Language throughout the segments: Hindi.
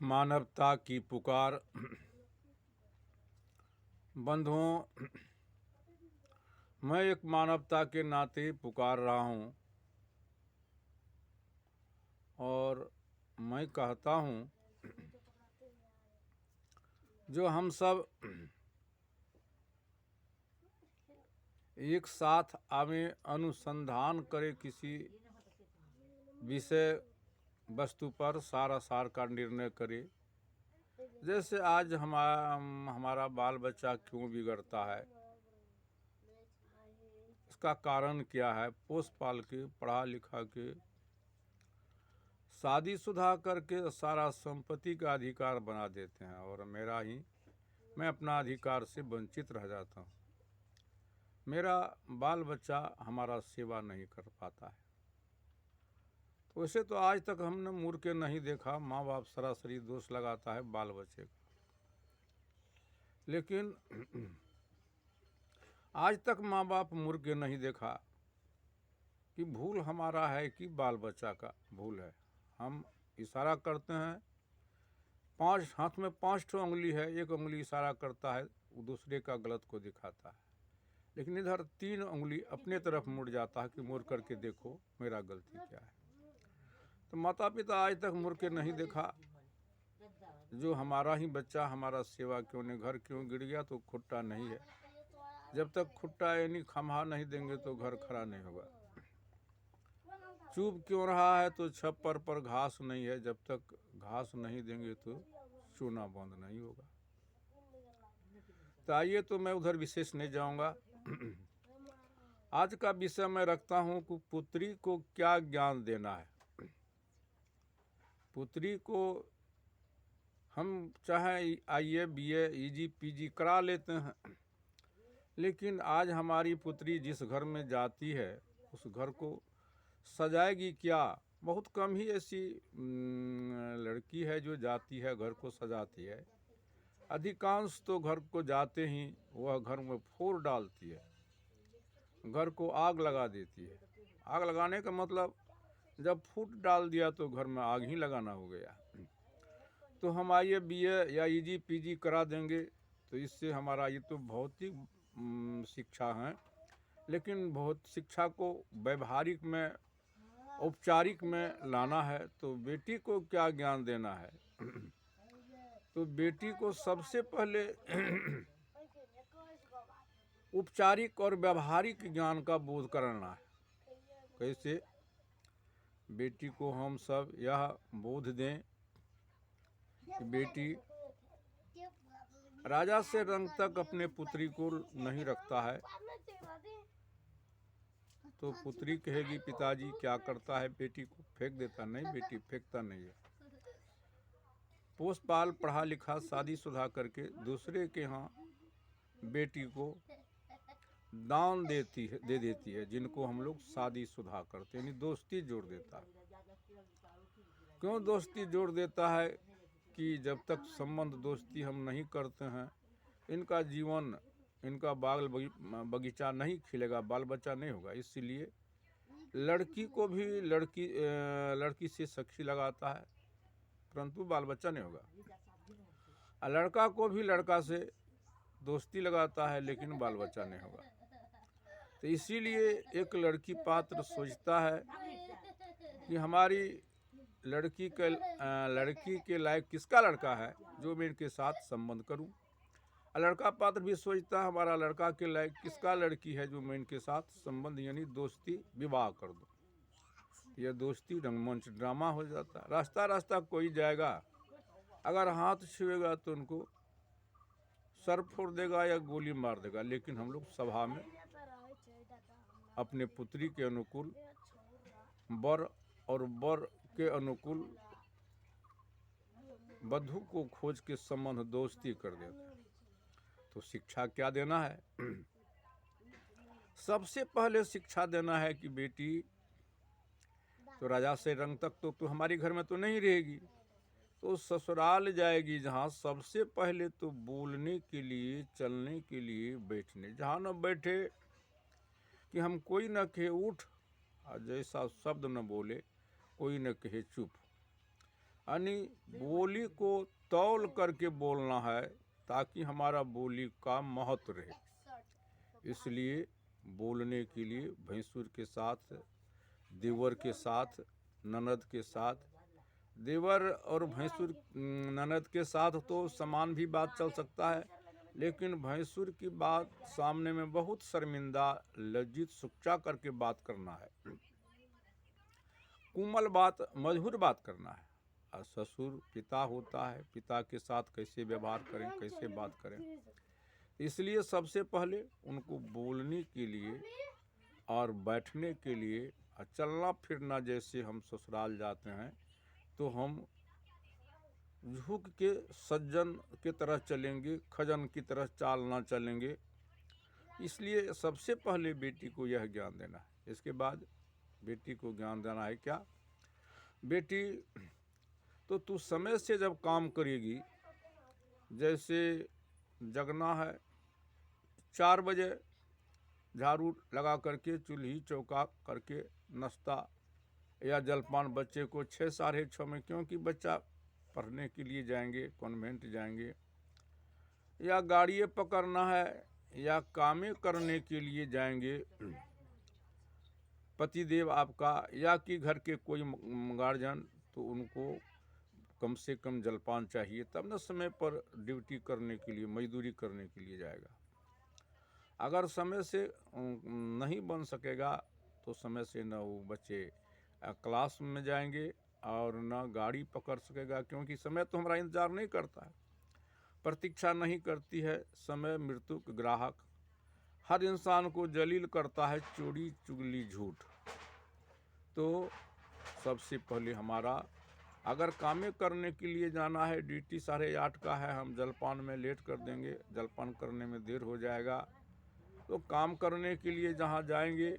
मानवता की पुकार। बंधुओं, मैं एक मानवता के नाते पुकार रहा हूँ और मैं कहता हूँ जो हम सब एक साथ आवे, अनुसंधान करें किसी विषय वस्तु पर, सार का निर्णय करें। जैसे आज हमारा बाल बच्चा क्यों बिगड़ता है, इसका कारण क्या है। पोस पाल के, पढ़ा लिखा के, शादीशुदा करके सारा संपत्ति का अधिकार बना देते हैं और मैं अपना अधिकार से वंचित रह जाता हूँ। मेरा बाल बच्चा हमारा सेवा नहीं कर पाता है। वैसे तो आज तक हमने मुड़ के नहीं देखा, माँ बाप सरासरी दोष लगाता है बाल बच्चे का, लेकिन आज तक माँ बाप मुड़ के नहीं देखा कि भूल हमारा है कि बाल बच्चा का भूल है। हम इशारा करते हैं, हाथ में 5 ठो उंगली है, एक उंगली इशारा करता है, वो दूसरे का गलत को दिखाता है, लेकिन इधर 3 उंगली अपने तरफ मुड़ जाता है कि मुड़ करके देखो मेरा गलती क्या है। तो माता पिता आज तक मुड़ के नहीं देखा, जो हमारा ही बच्चा हमारा सेवा क्यों नहीं, घर क्यों गिर गया तो खुट्टा नहीं है। जब तक खुट्टा यानी खम्हा नहीं देंगे तो घर खड़ा नहीं होगा। चुभ क्यों रहा है तो छप्पर पर घास नहीं है, जब तक घास नहीं देंगे तो चूना बंद नहीं होगा। तो आइए, तो मैं उधर विशेष नहीं जाऊंगा। आज का विषय मैं रखता हूं कि पुत्री को क्या ज्ञान देना है। पुत्री को हम चाहे आईए बीए ईजी पीजी करा लेते हैं, लेकिन आज हमारी पुत्री जिस घर में जाती है उस घर को सजाएगी क्या। बहुत कम ही ऐसी लड़की है जो जाती है घर को सजाती है। अधिकांश तो घर को जाते ही वह घर में फोड़ डालती है, घर को आग लगा देती है। आग लगाने का मतलब जब फूट डाल दिया तो घर में आग ही लगाना हो गया। तो हम आइए बीए या ईजी पीजी करा देंगे तो इससे हमारा ये तो भौतिक शिक्षा है, लेकिन बहुत शिक्षा को व्यवहारिक में, औपचारिक में लाना है। तो बेटी को क्या ज्ञान देना है तो बेटी को सबसे पहले औपचारिक और व्यवहारिक ज्ञान का बोध कराना है। कैसे? बेटी को हम सब यह बोध दें कि बेटी राजा से रंग तक अपने पुत्री को नहीं रखता है तो पुत्री कहेगी पिताजी क्या करता है, बेटी को फेंक देता। नहीं, बेटी फेंकता नहीं है। पोस पाल पढ़ा लिखा शादीशुदा करके दूसरे के यहाँ बेटी को दान दे देती है, जिनको हम लोग शादीशुदा करते हैं, यानी दोस्ती जोड़ देता है। क्यों दोस्ती जोड़ देता है कि जब तक संबंध दोस्ती हम नहीं करते हैं, इनका जीवन, इनका बाग बगीचा नहीं खिलेगा, बाल बच्चा नहीं होगा। इसलिए लड़की को भी लड़की से सखी लगाता है, परंतु बाल बच्चा नहीं होगा। और लड़का को भी लड़का से दोस्ती लगाता है, लेकिन बाल बच्चा नहीं होगा। तो इसीलिए एक लड़की पात्र सोचता है कि हमारी लड़की के लायक किसका लड़का है जो मैं इनके साथ संबंध करूं। लड़का पात्र भी सोचता है हमारा लड़का के लायक किसका लड़की है जो मैं इनके साथ संबंध यानी दोस्ती विवाह कर दूं। यह दोस्ती रंगमंच ड्रामा हो जाता है। रास्ता रास्ता कोई जाएगा, अगर हाथ छुएगा तो उनको सर फोड़ देगा या गोली मार देगा। लेकिन हम लोग सभा में अपने पुत्री के अनुकूल वर और वर के अनुकूल वधू को खोज के संबंध दोस्ती कर देते हैं। तो शिक्षा क्या देना है? सबसे पहले शिक्षा देना है कि बेटी तो राजा से रंग तक तो हमारी घर में तो नहीं रहेगी, तो ससुराल जाएगी, जहाँ सबसे पहले तो बोलने के लिए, चलने के लिए, बैठने, जहाँ न बैठे कि हम कोई न कहे उठ, जैसा शब्द न बोले, कोई न कहे चुप। यानी बोली को तौल करके बोलना है ताकि हमारा बोली का महत्व रहे। इसलिए बोलने के लिए भैंसुर के साथ, देवर के साथ, ननद के साथ, देवर और भैंसुर ननद के साथ तो समान भी बात चल सकता है, लेकिन भैंसुर की बात सामने में बहुत शर्मिंदा, लज्जित, सुच्चा करके बात करना है, कोमल बात, मधुर बात करना है। और ससुर पिता होता है, पिता के साथ कैसे व्यवहार करें, कैसे बात करें। इसलिए सबसे पहले उनको बोलने के लिए और बैठने के लिए और चलना फिरना, जैसे हम ससुराल जाते हैं तो हम झुक के सज्जन की तरह चलेंगे, खजन की तरह चाल ना चलेंगे। इसलिए सबसे पहले बेटी को यह ज्ञान देना है। इसके बाद बेटी को ज्ञान देना है क्या, बेटी तो तू समय से जब काम करेगी, जैसे जगना है 4 बजे, झाड़ू लगा करके चूल्ही चौका करके नाश्ता या जलपान बच्चे को 6 साढ़े 6 में, क्योंकि बच्चा पढ़ने के लिए जाएंगे, कॉन्वेंट जाएंगे, या गाड़ी पकड़ना है या कामें करने के लिए जाएंगे पतिदेव आपका, या कि घर के कोई गार्जियन, तो उनको कम से कम जलपान चाहिए, तब न समय पर ड्यूटी करने के लिए, मजदूरी करने के लिए जाएगा। अगर समय से नहीं बन सकेगा तो समय से न वो बच्चे क्लास में जाएंगे और न गाड़ी पकड़ सकेगा, क्योंकि समय तो हमारा इंतज़ार नहीं करता है, प्रतीक्षा नहीं करती है। समय मृत्यु के ग्राहक, हर इंसान को जलील करता है चोरी चुगली झूठ। तो सबसे पहले हमारा, अगर कामें करने के लिए जाना है, ड्यूटी 8:30 का है, हम जलपान में लेट कर देंगे, जलपान करने में देर हो जाएगा, तो काम करने के लिए जहाँ जाएंगे,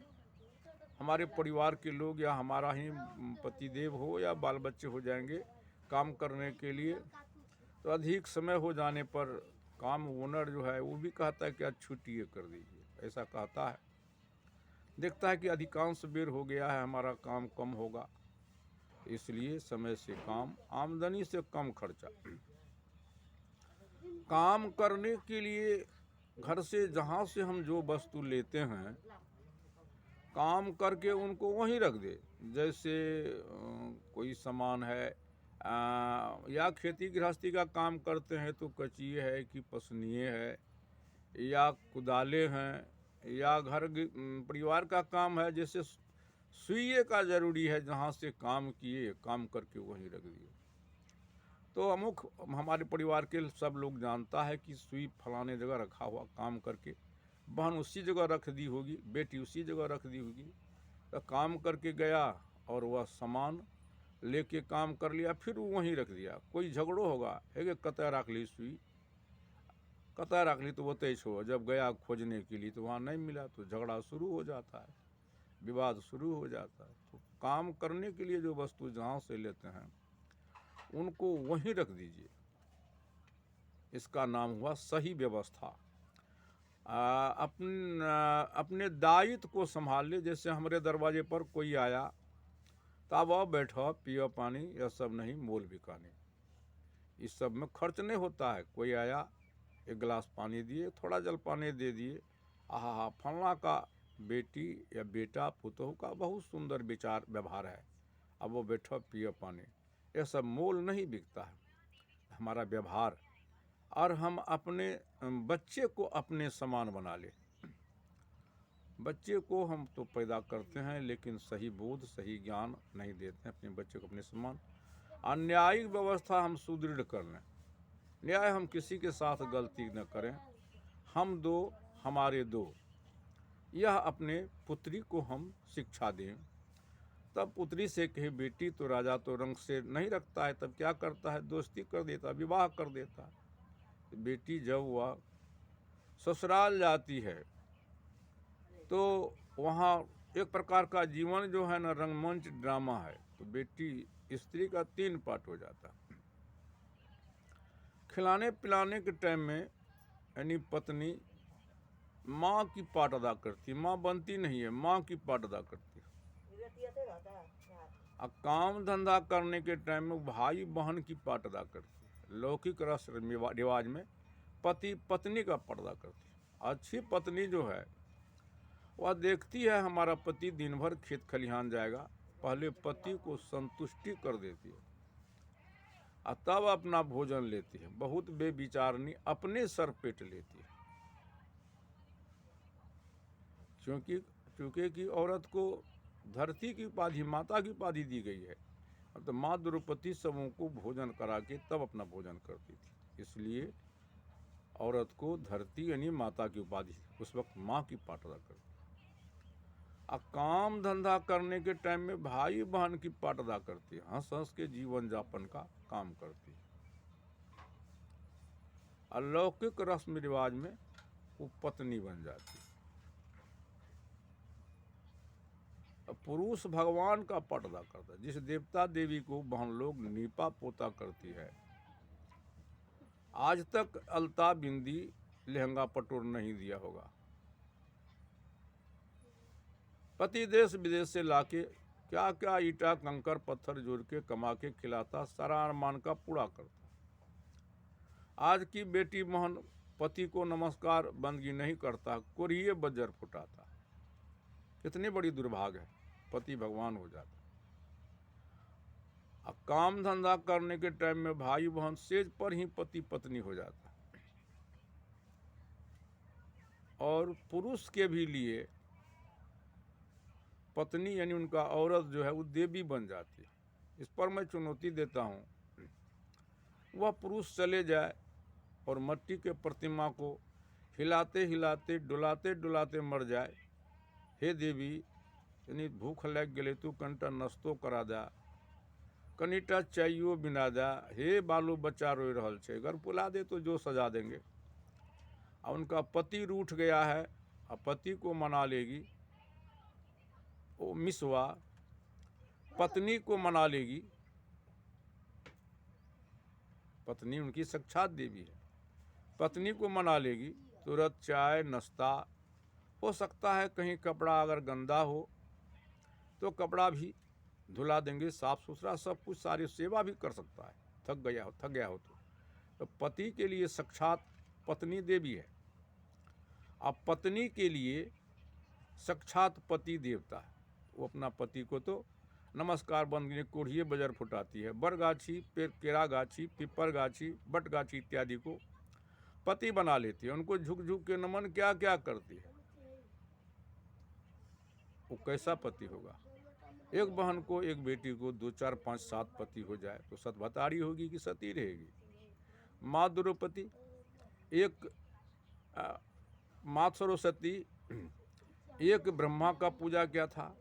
हमारे परिवार के लोग या हमारा ही पतिदेव हो या बाल बच्चे हो जाएंगे काम करने के लिए, तो अधिक समय हो जाने पर काम ओनर जो है वो भी कहता है कि आज छुट्टी कर दीजिए, ऐसा कहता है। देखता है कि अधिकांश बेर हो गया है, हमारा काम कम होगा, इसलिए समय से काम, आमदनी से कम खर्चा। काम करने के लिए घर से, जहाँ से हम जो वस्तु लेते हैं, काम करके उनको वहीं रख दे। जैसे कोई सामान है, या खेती गृहस्थी का काम करते हैं तो कचिए है कि पसनिए है या कुदाले हैं, या घर परिवार का काम है, जैसे सुइए का ज़रूरी है, जहाँ से काम किए, काम करके वहीं रख दिए। तो अमुक हमारे परिवार के सब लोग जानता है कि सुई फलाने जगह रखा हुआ, काम करके बहन उसी जगह रख दी होगी, बेटी उसी जगह रख दी होगी। तो काम करके गया और वह सामान लेके काम कर लिया, फिर वहीं रख दिया। कोई झगड़ो होगा, है कतः रख ली सुई, कतः रख ली, तो वो तेज हो, जब गया खोजने के लिए तो वहाँ नहीं मिला, तो झगड़ा शुरू हो जाता है, विवाद शुरू हो जाता है। तो काम करने के लिए जो वस्तु जहाँ से लेते हैं उनको वहीं रख दीजिए, इसका नाम हुआ सही व्यवस्था। अपने दायित्व को संभाल ले। जैसे हमारे दरवाजे पर कोई आया तो अब आओ बैठो पियो पानी, यह सब नहीं, मोल बिकानी, इस सब में खर्च नहीं होता है। कोई आया, एक गिलास पानी दिए, थोड़ा जल पानी दे दिए, आहा फलना का बेटी या बेटा पुतोह का बहुत सुंदर विचार व्यवहार है, अब वो बैठो पियो पानी, यह सब मोल नहीं बिकता है, हमारा व्यवहार। और हम अपने बच्चे को अपने समान बना ले। बच्चे को हम तो पैदा करते हैं, लेकिन सही बोध, सही ज्ञान नहीं देते हैं अपने बच्चे को अपने समान। अन्यायिक व्यवस्था हम सुदृढ़ कर लें, न्याय हम किसी के साथ गलती न करें, हम दो हमारे दो, यह अपने पुत्री को हम शिक्षा दें। तब पुत्री से कहे बेटी तो राजा तो रंग से नहीं रखता है, तब क्या करता है, दोस्ती कर देता, विवाह कर देता। बेटी जब वह ससुराल जाती है तो वहाँ एक प्रकार का जीवन जो है ना, रंगमंच ड्रामा है। तो बेटी स्त्री का 3 पार्ट हो जाता है। खिलाने पिलाने के टाइम में यानी पत्नी माँ की पार्ट अदा करती है, माँ बनती नहीं है, माँ की पार्ट अदा करती है। अब काम धंधा करने के टाइम में भाई बहन की पर्दा करती है। लौकिक रस्म रिवाज में पति पत्नी का पर्दा करती है। अच्छी पत्नी जो है वह देखती है हमारा पति दिन भर खेत खलिहान जाएगा, पहले पति को संतुष्टि कर देती है और तब अपना भोजन लेती है। बहुत बेविचारनी अपने सर पेट लेती है, क्योंकि कि औरत को धरती की उपाधि, माता की उपाधि दी गई है। तो माँ द्रौपदी सबों को भोजन करा के तब अपना भोजन करती थी, इसलिए औरत को धरती यानी माता की उपाधि उस वक्त माँ की पाटरा करती। अब काम धंधा करने के टाइम में भाई बहन की पाटरा करती है, हंस हंस के जीवन यापन का काम करती है। अलौकिक रस्म रिवाज में वो पत्नी बन जाती है। पुरुष भगवान का पर्दा करता है। जिस देवता देवी को बहन लोग नीपा पोता करती है, आज तक अलता बिंदी लहंगा पटोर नहीं दिया होगा। पति देश विदेश से लाके क्या क्या ईटा कंकर पत्थर जोड़ के कमा के खिलाता, सारा अरमान का पूरा करता। आज की बेटी बहन पति को नमस्कार बंदगी नहीं करता, कोरिये बजर फुटाता। कितनी बड़ी दुर्भाग्य है, पति भगवान हो जाता। अब काम धंधा करने के टाइम में भाई बहन सेज पर ही पति पत्नी हो जाता। और पुरुष के भी लिए पत्नी यानी उनका औरत जो है वो देवी बन जाती है। इस पर मैं चुनौती देता हूँ, वह पुरुष चले जाए और मिट्टी के प्रतिमा को हिलाते हिलाते डुलाते डुलाते मर जाए, हे देवी यानी भूख लग गए तू कंटा नस्तो करा दा, कनीटा चाहियो बिना दा, हे बालू बच्चा रो रहल छे, अगर पुला दे तो जो सजा देंगे। और उनका पति रूठ गया है, और पति को मना लेगी वो मिसवा, पत्नी को मना लेगी। पत्नी उनकी साक्षात देवी है, पत्नी को मना लेगी, तुरंत चाय नाश्ता, हो सकता है कहीं कपड़ा अगर गंदा हो तो कपड़ा भी धुला देंगे, साफ सुथरा सब कुछ, सारी सेवा भी कर सकता है, थक गया हो तो पति के लिए साक्षात पत्नी देवी है। अब पत्नी के लिए साक्षात पति देवता है। वो अपना पति को तो नमस्कार बंदगी कोढ़िए बजर फुटाती है। बरगाछी, केरा गाछी, पिपर गाछी, बट गाछी इत्यादि को पति बना लेती है। उनको झुक झुक के नमन क्या क्या करती है। वो कैसा पति होगा? एक बहन को, एक बेटी को 2 4 5 7 पति हो जाए तो सतभतारी होगी कि सती रहेगी? माँ द्रौपदी, एक माँ सरस्वती, एक ब्रह्मा का पूजा किया था,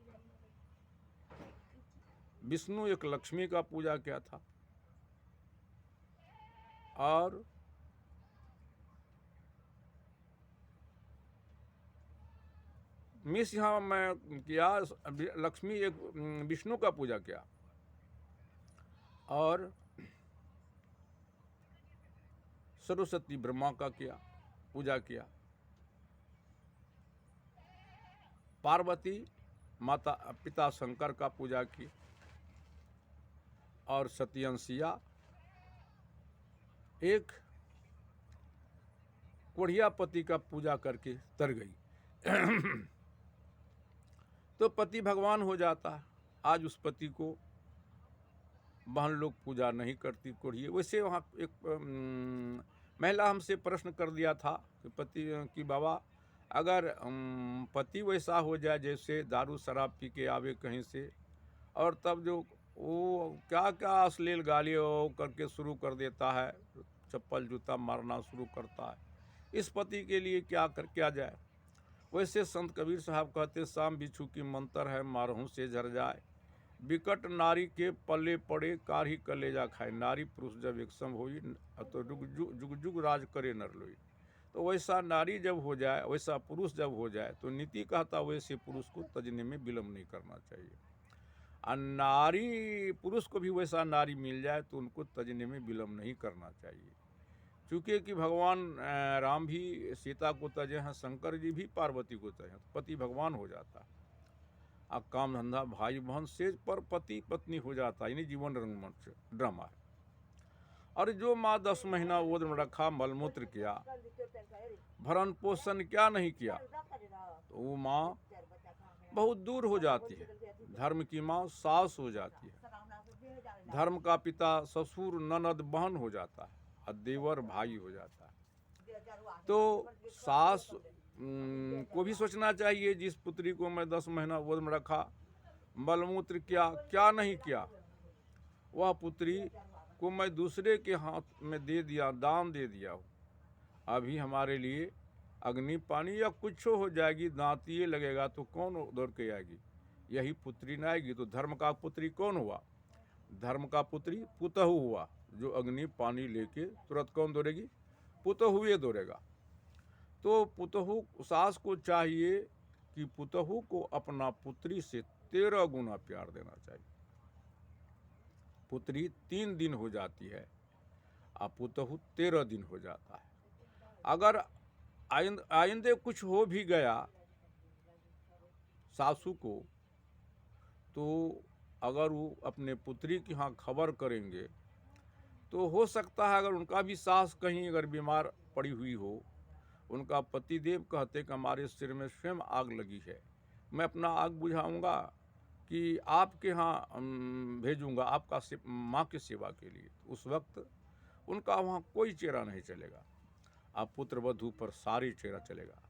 विष्णु एक लक्ष्मी का पूजा किया था, और मिस यहाँ मैं किया, लक्ष्मी एक विष्णु का पूजा किया, और सरस्वती ब्रह्मा का किया पूजा किया, पार्वती माता पिता शंकर का पूजा की, और सत्यंसिया एक कोढ़िया पति का पूजा करके तर गई। तो पति भगवान हो जाता। आज उस पति को बहन लोग पूजा नहीं करती, कोढ़िए। वैसे वहाँ एक महिला हमसे प्रश्न कर दिया था कि पति की बाबा अगर पति वैसा हो जाए जैसे दारू शराब पी के आवे कहीं से, और तब जो वो क्या क्या अश्लील गाली करके शुरू कर देता है, चप्पल जूता मारना शुरू करता है, इस पति के लिए क्या जाए? वैसे संत कबीर साहब कहते, शाम बिच्छू की मंतर है मारहूँ से झर जाए, विकट नारी के पल्ले पड़े कारी कलेजा खाए, नारी पुरुष जब एक सम होई तो जुग जुग राज करे नर लोई। तो वैसा नारी जब हो जाए, वैसा पुरुष जब हो जाए, तो नीति कहता वैसे पुरुष को तजने में विलम्ब नहीं करना चाहिए। और नारी पुरुष को भी वैसा नारी मिल जाए तो उनको तजने में विलम्ब नहीं करना चाहिए। चूँकि कि भगवान राम भी सीता को तजे हैं, शंकर जी भी पार्वती को तजे हैं, तो पति भगवान हो जाता है। आ काम धंधा भाई बहन सेज पर पति पत्नी हो जाता है, यानी जीवन रंगमंच ड्रामा है। और जो माँ 10 महीना गोद में रखा, मलमूत्र किया, भरण पोषण क्या नहीं किया, तो वो माँ बहुत दूर हो जाती है। धर्म की माँ सास हो जाती है, धर्म का पिता ससुर ननद बहन हो जाता है, और देवर भाई हो जाता है। तो सास को भी सोचना चाहिए, जिस पुत्री को मैं 10 महीना गोद में रखा, मलमूत्र किया, क्या नहीं किया, वह पुत्री को मैं दूसरे के हाथ में दे दिया, दान दे दिया हूँ। अभी हमारे लिए अग्नि पानी या कुछ हो जाएगी, दांतिये लगेगा तो कौन दौड़ के आएगी? यही पुत्री न आएगी। तो धर्म का पुत्री कौन हुआ? धर्म का पुत्री पुतहु हुआ, जो अग्नि पानी लेके तुरंत कौन दौड़ेगी? पुतहु ये दौड़ेगा। तो पुतहु सास को चाहिए कि पुतहु को अपना पुत्री से 13 गुना प्यार देना चाहिए। पुत्री 3 दिन हो जाती है, और पुतहु 13 दिन हो जाता है। अगर आइंदे कुछ हो भी गया सासू को, तो अगर वो अपने पुत्री के यहाँ खबर करेंगे, तो हो सकता है अगर उनका भी सास कहीं अगर बीमार पड़ी हुई हो, उनका पतिदेव कहते कि हमारे सिर में स्वयं आग लगी है, मैं अपना आग बुझाऊंगा कि आपके यहाँ भेजूंगा आपका माँ की सेवा के लिए। उस वक्त उनका वहाँ कोई चेहरा नहीं चलेगा, अब पुत्रवधू पर सारी चेहरा चलेगा।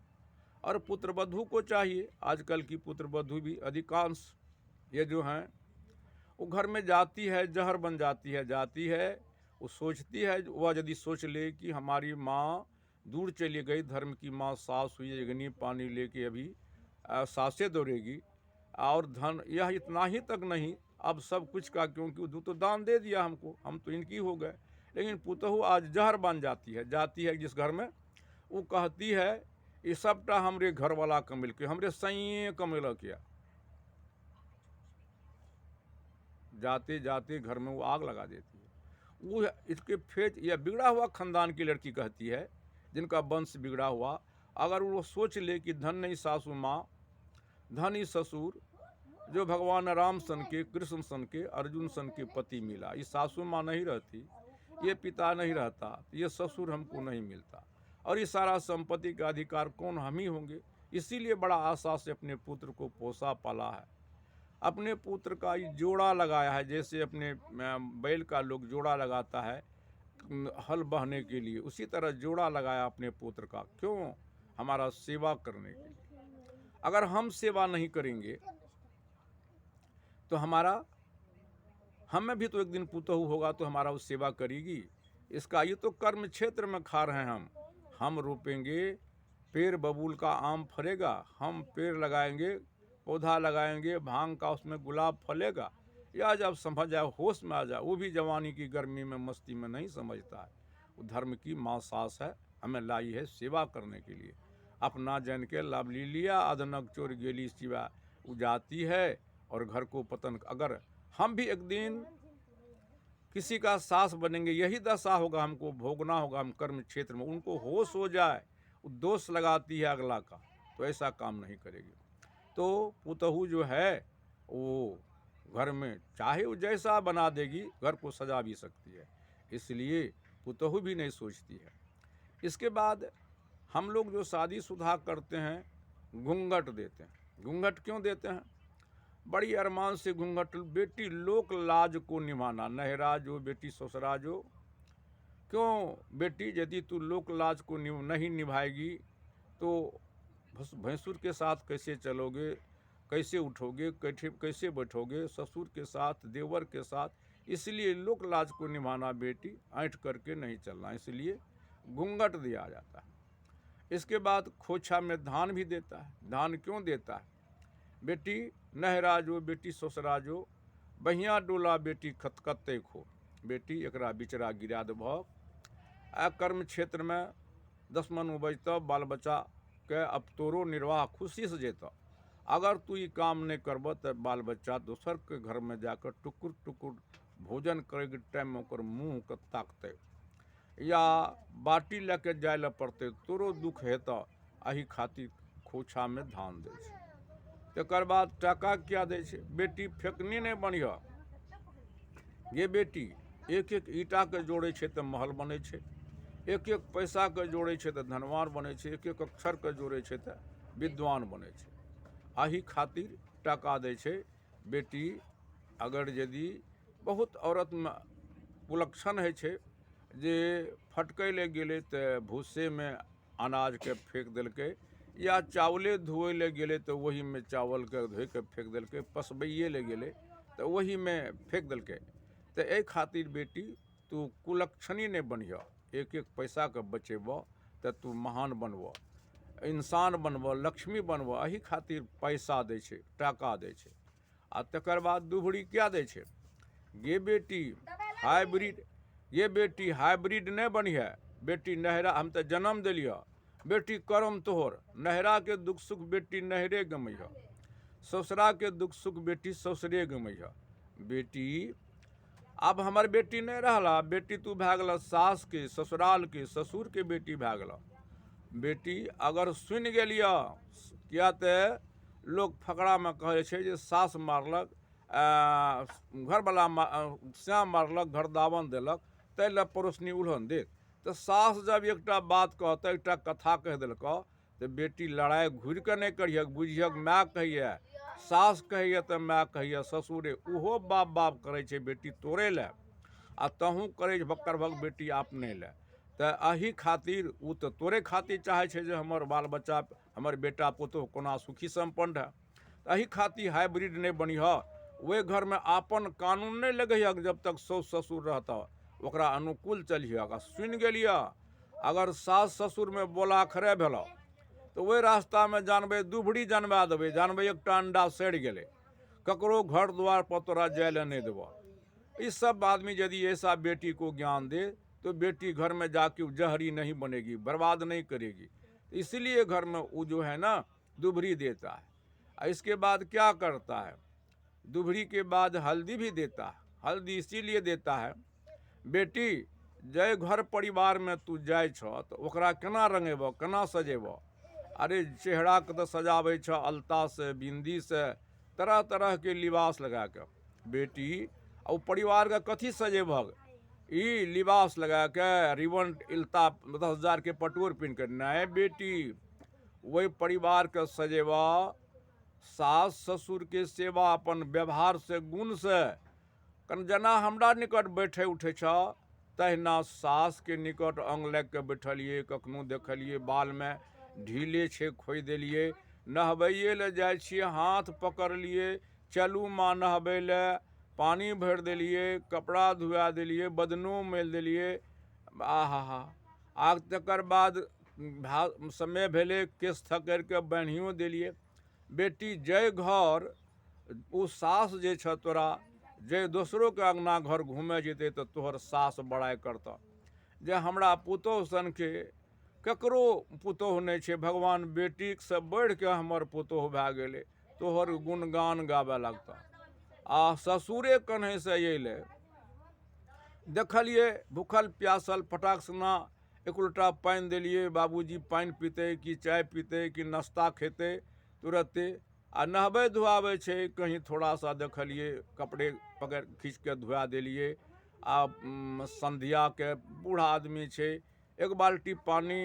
और पुत्रवधू को चाहिए, आजकल की पुत्रवधू भी अधिकांश ये जो हैं, वो घर में जाती है, जहर बन जाती है, जाती है, वो सोचती है, वह यदि सोच ले कि हमारी माँ दूर चली गई, धर्म की माँ सास हुई, अग्नि पानी लेके अभी सासे दौड़ेगी, और धन यह इतना ही तक नहीं, अब सब कुछ का, क्योंकि वो तो दान दे दिया हमको, हम तो इनकी हो गए। लेकिन पुतहु आज जहर बन जाती है जिस घर में, वो कहती है ये सबटा हमरे घर वाला कमिल के, हमरे सैये कमिल किया। जाते जाते घर में वो आग लगा देती है। वो इसके फेच या बिगड़ा हुआ खानदान की लड़की कहती है, जिनका वंश बिगड़ा हुआ, अगर वो सोच ले कि धन ही सासू माँ, धन ही ससुर, जो भगवान राम सन के, कृष्ण सन के, अर्जुन सन के पति मिला, ये सासू माँ नहीं रहती, ये पिता नहीं रहता, ये ससुर हमको नहीं मिलता, और ये सारा संपत्ति का अधिकार कौन? हम ही होंगे। इसीलिए बड़ा आशा से अपने पुत्र को पोसा पाला है, अपने पुत्र का जोड़ा लगाया है, जैसे अपने बैल का लोग जोड़ा लगाता है हल बहने के लिए, उसी तरह जोड़ा लगाया अपने पुत्र का। क्यों? हमारा सेवा करने के लिए। अगर हम सेवा नहीं करेंगे तो हमें भी तो एक दिन पुतहु होगा, तो हमारा वो सेवा करेगी। इसका ये तो कर्म क्षेत्र में खा रहे हैं हम रोपेंगे पेड़ बबूल का आम फलेगा, हम पेड़ लगाएंगे, पौधा लगाएंगे, भांग का उसमें गुलाब फलेगा, या जब समझ जाए, होश में आ जाए, वो भी जवानी की गर्मी में मस्ती में नहीं समझता है। वो धर्म की माँ सास है, हमें लाई है सेवा करने के लिए। अपना जन के लाभ ली लिया, अदनक चोर गेली सिवा जाती है, और घर को पतन। अगर हम भी एक दिन किसी का सास बनेंगे, यही दशा होगा, हमको भोगना होगा। हम कर्म क्षेत्र में उनको होश हो जाए, दोष लगाती है अगला का, तो ऐसा काम नहीं करेगी। तो पुतहु जो है वो घर में चाहे वो जैसा बना देगी, घर को सजा भी सकती है, इसलिए पुतहु भी नहीं सोचती है। इसके बाद हम लोग जो शादीशुदा करते हैं, घूंघट देते हैं। घूंघट क्यों देते हैं? बड़ी अरमान से घूंघट, बेटी लोक लाज को निभाना, नहरा जो बेटी ससुरा जो। क्यों बेटी, यदि तू लोक लाज को नहीं निभाएगी तो भैंसुर के साथ कैसे चलोगे, कैसे उठोगे, कैसे बैठोगे, ससुर के साथ, देवर के साथ। इसलिए लोक लाज को निभाना बेटी, ऐंठ करके नहीं चलना, इसलिए घूंघट दिया जाता है। इसके बाद खोछा में धान भी देता है। धान क्यों देता है? बेटी नहरा जो बेटी ससुरा जो, बहिया डोला बेटी खतखते खो। बेटी एकरा बिचरा गिरा देबह। आ कर्म क्षेत्र में 10 मन बजता, बाल बच्चा के अब तोरो निर्वाह खुशी से जेता। अगर तू ये काम नहीं करब तो बाल बच्चा दोसर के घर में जाकर टुकुर टुकुर भोजन करे के टाइम में ओकर मुँह के ताकते, या बाटी लेके जाए ला पड़ते, तोरो दुख हेता। एही खातिर खोछा में धान दे छै। तकर बाद टाका क्या दै छै, बेटी फेकनी नहीं बढ़िया। ये बेटी एक एक ईटा के जोड़े छै तो महल बने छै, एक एक पैसा के जोड़े छै तो धनवान बने छै, एक एक अक्षर के जोड़े छै तो विद्वान बने छै। आही खातिर टाका दै छै बेटी। अगर यदि बहुत औरत में कुलक्षण है छै जे फटकै ले गेले तो भूसे में अनाज के फेंक देलकै, या चावले धोए ले गेले तो वही में चावल के धोए के फेंक देलकै, पसबैये ले गेले तो वही में फेंक देलकै। तो एहि खातिर बेटी तू कुलक्षणी नहीं बनिह, एक एक पैसा के बचेब तो तू महान बनब, इंसान बनब, लक्ष्मी बनब। एही खातिर पैसा दै छै, टाका दै छै। आ तकर बाद दुभरी क्या दै छै, ये बेटी हाइब्रिड, ये बेटी हाइब्रिड नहीं बनिहे। बेटी नहरा हम तो जन्म दिलिया, बेटी करम तोहर, नहरा के दुख सुख बेटी नहरे गमैह, ससुरा के दुख सुख बेटी ससुरे गमैह। बेटी अब हमार बेटी नहीं रहला, बेटी तू भै गेल सास के, ससुराल के, ससुर के बेटी भै गेल। बेटी अगर सुन गेलिया, किया ते लोग फकरा में कहे छै जे सास मारलक, घरवाला श्याम मारलक, घर दावन देलक, तै ले पड़ोसनी उल्हन देत। तो सास जब एकटा बात कहते, एकटा कथा कह दिलक, तो बेटी लड़ाई घूर के नहीं करिए, बुझिए माय कहिए, सास कहिए तो माय कहिए, ससुरे उहो बाप बाप करे छे बेटी तोरे ले, आ तहूँ करे भक्कर भग बेटी अपने ले। तो एही खातिर उ तो तोरे खातिर चाहे छे जे हमर बाल बच्चा, हमर बेटा पुतोह कोना सुखी संपन्न है। एही खातिर हाइब्रिड नहीं बनिह। वे घर में आपन कानून नहीं लगे जब तक सास ससुर रहता, ओकरा अनुकूल चलिए। अगर सुन गेलिए, अगर सास ससुर में बोला खरे भेल तो वही रास्ता में जानबे दुभरी जनवा देवे, जानबे एकटा अंडा सड़ गेले, ककरो घर द्वार पर तोरा जाय ले नहीं देव। इस सब आदमी यदि ऐसा बेटी को ज्ञान दे तो बेटी घर में जाके जहरी नहीं बनेगी, बर्बाद नहीं करेगी। इसलिए घर में वो जो है ना दुभरी देता है। इसके बाद क्या करता है, दुभरी के बाद हल्दी भी देता है। हल्दी इसीलिए देता है, बेटी जय घर परिवार में तू जाय छ तो ओकरा केना रंगेब, केना सजेब। अरे चेहरा के तो सजावे छ अलता से, बिंदी से, तरह तरह के लिबास लगा के। बेटी और परिवार का कथी सजेबग, ई लिबास लगा के, रिबन इल्ता 10,000 के पटोर पहन के नहीं बेटी, वही परिवार के सजेबा। सास ससुर के सेवा अपन व्यवहार से, गुण से। कन जना हमरा निकट बैठे उठे छ, तहिना सास के निकट अंग लग के बैठलिए। कखनो देखलिए बाल में ढीले छे खोई देलिए, नहबैये ले जाय छिए हाथ पकड़ लिए, चलू माँ नहबै ले, पानी भर देलिए, कपड़ा धुआ देलिए, बदनो मेल देलिए। आहा आग तकर बाद समय भेले केस थकर के बान्हियो देलिए। बेटी जय घर वो सास जे छ तोरा, जे दोसरों के अंगना घर घूमे जेते तो तोहर सास बड़ाई करता जे हमरा पुतोह सन के ककरो पुतोह नहीं छे, भगवान बेटी से बढ़ के हमर पुतोह भै गेले, तोहर गुणगान गावे लगता। आ ससुरे कन्हे से अइले, देखलिए भूखल प्यासल फटाक सना एक उल्टा पानी दिलिए, बाबूजी पानी पीते कि चाय पीते कि नाश्ता खेते तुरंते। आ नहबै धुआबै छे, कहीं थोड़ा सा देखलिए कपड़े पकड़ खींच के धुआ दिलिए। आ संध्या के बूढ़ा आदमी छे, एक बाल्टी पानी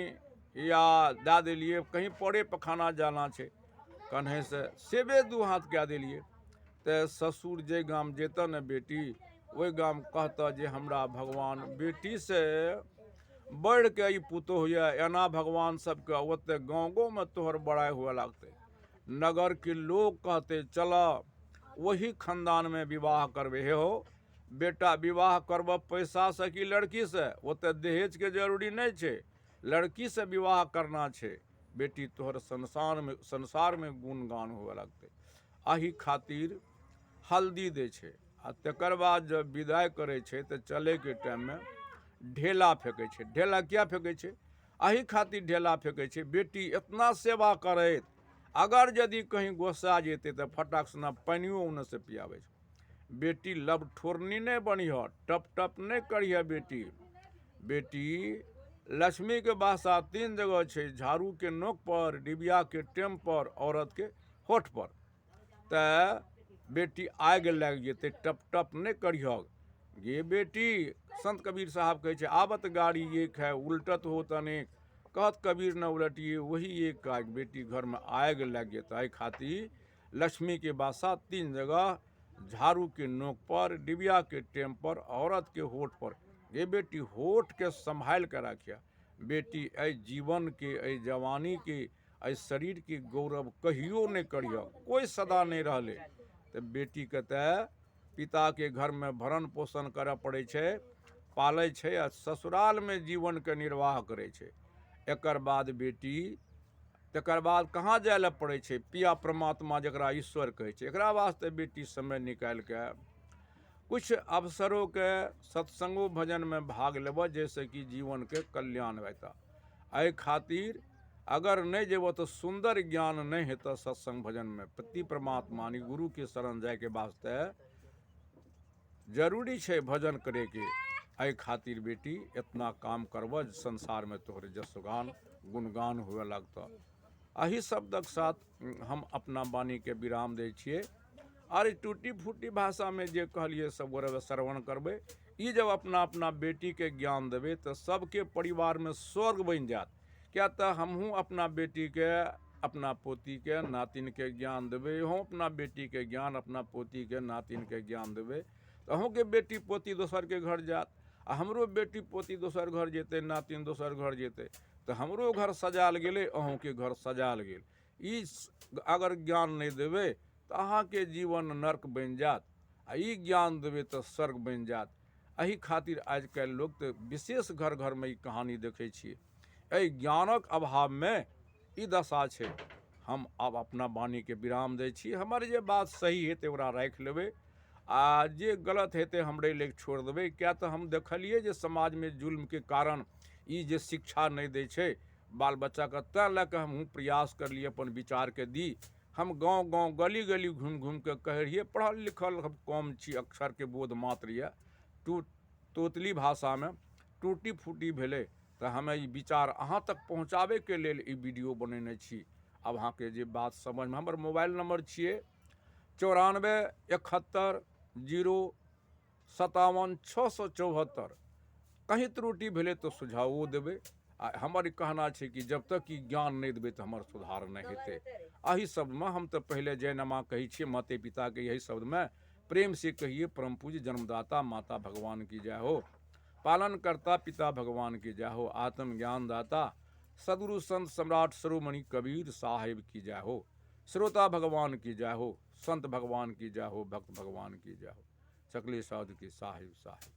या दे दिलिए, कहीं पड़े पखाना जाना छे, कन्हे से सेबे दू हाथ कह दिलिए। तो ससुर जे गाम जेता न बेटी, वही गाम कहता जे हमरा भगवान बेटी से बढ़ के ई पुतोह है, एना भगवान सबके ओते गाँव गाँव में तोहर बड़ाई हुए लगते। नगर के लोग कहते चला वही खानदान में विवाह करबे। हे हो बेटा, विवाह करब पैसा से कि लड़की से, ओते दहेज के जरूरी नहीं छे, लड़की से विवाह करना छे। बेटी तोहर संसार में गुणगान हुए लगते। एही खातिर हल्दी दे छे। आ तकर बाद जब विदाई करे छे तो चले के टाइम में ढेला फेंके छे। ढेला क्या फेंके छे, एही खातिर ढेला फेंके छे। बेटी इतना सेवा करे, अगर यदि कहीं गोसा जेते तो फटाक सना पानियो उन्हें से पियावे छे। बेटी लब ठोरनी नहीं बनिह, टप टप नहीं करिए बेटी। बेटी लक्ष्मी के बासा 3 जगह छे, झाड़ू के नोक पर, डिबिया के टेम पर, औरत के होठ पर। तो बेटी आग लग जेते, टप टप नहीं करियग। गे बेटी, संत कबीर साहब कहे आबत गाड़ी एक है, उल्टत हो तनेक, कहत कबीर न उलटिए वही एक आग। बेटी घर में आग लग जेता खातिर लक्ष्मी के बासा 3 जगह, झाड़ू के नोक पर, डिबिया के टेम पर, औरत के होठ पर। ये बेटी होठ के संभाल कर रखिया। बेटी ऐ जीवन के, ऐ जवानी के, ऐ शरीर के गौरव कहियो नहीं करियो, कोई सदा नहीं रहले। तो बेटी कहते पिता के घर में भरण पोषण करे पड़े छे, पाले छे, आ ससुराल में जीवन के निर्वाह करे छे। एकर बाद बेटी तकर बाद कहाँ जाए ला पड़े छे, पिया परमात्मा जकरा ईश्वर कहे छे। एकरा वास्ते बेटी समय निकाल के कुछ अवसरों के सत्संगो भजन में भाग लेब, जैसे कि जीवन के कल्याण होता। एहि खातिर अगर नहीं जेब तो सुंदर ज्ञान नहीं हेता सत्संग भजन में। पति परमात्मा यानी गुरु के शरण जाए के वास्ते जरूरी छे भजन करे के। एहि खातिर बेटी इतना काम करब संसार में तोहरे जसगान गुणगान हुए लगता। अही शब्दक साथ हम अपना वाणी के विराम दै छियै। और टूटी फूटी भाषा में जे कहलिए सब गोरे श्रवण करबे। ई जब अपना अपना बेटी के ज्ञान देवे तो सबके परिवार में स्वर्ग बन जात। क्या तो हमहूँ अपना बेटी के, अपना पोती के, नातिन के ज्ञान देवे, हम अपना बेटी के ज्ञान, अपना पोती के, नातिन के ज्ञान देवे। तो अहूँ के बेटी पोती दोसर के घर जात, आ हमरो बेटी पोती दोसर घर जेते, नातिन दोसर घर जेते। तो हमरो घर सजाल गेले, अहूँ के घर सजाल गेल। ई अगर ज्ञान नहीं देवे तो अहाँ के जीवन नर्क बन जात, आ ई ज्ञान देवे तो स्वर्ग बन जात। एही खातिर आजकल लोग तो विशेष घर घर में ई कहानी देखे छिए। एहि ज्ञानक अभाव में ई दशा छे। हम अब अपना वाणी के विराम दै छी। हमर जे बात सही हेते ओकरा राख लेबै, आ जे गलत हेते हमरे लेके छोड़ देबै। क्या तो हम देखलिए जे समाज में जुल्म के कारण ई जे शिक्षा नहीं दै छे बाल बच्चा के, तें लए के हमहूँ प्रयास करलिए अपन विचार के दी। हम गांव गांव गली गली घूम घूम के कहे रहिए पढ़ल लिखल हम कम छी, अक्षर के बोध मात्र ये, तोतली भाषा में टूटी फूटी भेले। तो हमें ई विचार अहाँ तक पहुँचाबे के लेल ई वीडियो बनेने छी। अब अहाँ के जे बात समझ में, हमर मोबाइल नंबर छिए 94 71 057 674। कहीं त्रुटि भेले तो सुझावो देवे। आ हमर ई कहना छै कि जब तक कि ज्ञान नहीं देवे तो हमर सुधार नहीं हेते। एही शब्द में हम तो पहले जयनमा कही छे माते पिता के, यही शब्द में प्रेम से कहिए परम पूज्य जन्मदाता माता भगवान की जय हो, पालन करता पिता भगवान की जय हो, आत्म ज्ञान दाता सदगुरु संत सम्राट शिरोमणि कबीर साहिब की जय हो, श्रोता भगवान की जय हो, संत भगवान की जय हो, भक्त भगवान की जय हो, सकले साधु की साहिब साहिब।